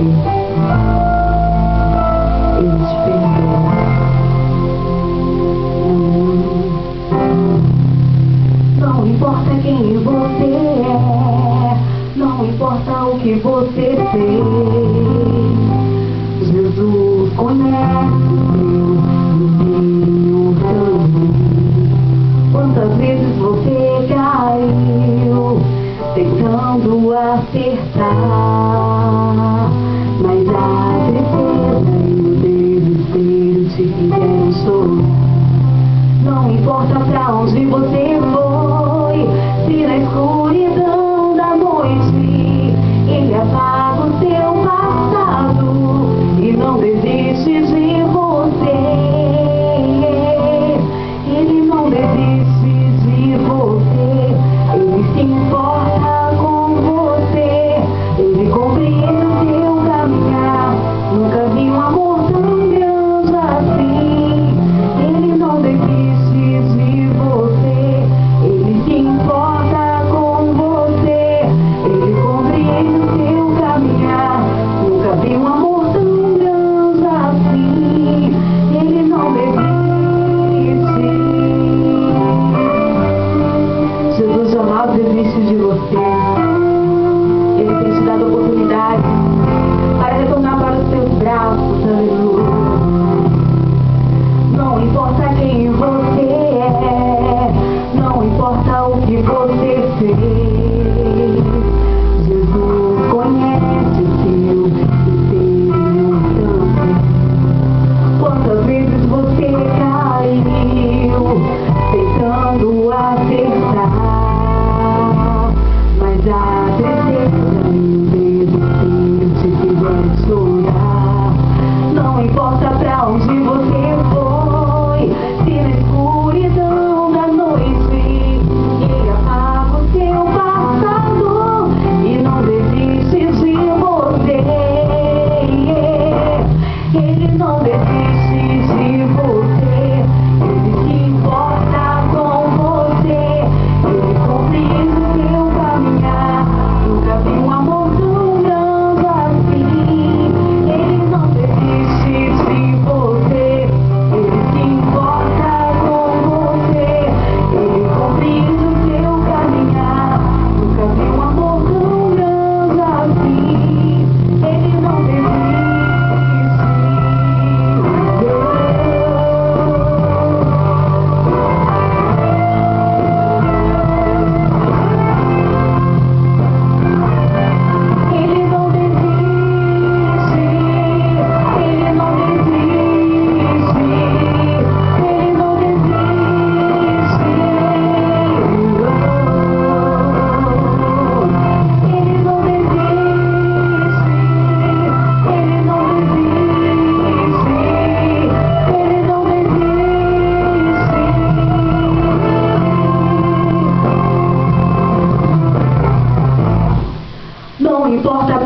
Ele te perdoa. Não importa quem você é, não importa o que você fez, Jesus conhece o teu também. Quantas vezes você caiu tentando acertar, mas a tristeza e o desespero te fizeram chorar. Não importa pra onde você foi, se na escuridão da noite ele apaga o seu passado e não desiste de você. Ele não desiste de você, ele se importa com você, ele compreende o seu caminhar. Nunca vi um amor tão grande assim. Ele não desiste de você, ele se importa com você, ele compreende o seu caminhar. Nunca vi um amor tão grande assim. Ele não desiste. Jesus jamais desiste de você. Ele tem te dado oportunidade para retornar para os seus braços. Aleluia. Não importa quem você é, não importa o que você fez, Jesus conhece o teu também. Quantas vezes você caiu tentando acertar, mas a tristeza e o desespero te fizeram chorar. Não importa pra onde você foi, se na escuridão da noite ele apaga o seu passado e não desiste de você. Ele não desiste de você, ele se importa com você, ele compreende o seu caminhar. Nunca vi um amor tão grande assim. Ele não desiste de você, ele se importa com você, ele compreende o seu caminhar. Nunca vi um amor tão grande assim. Ele não desiste. Ele não desiste, ele não desiste, ele não desiste. Ele não desiste, ele não desiste, ele não desiste. Não importa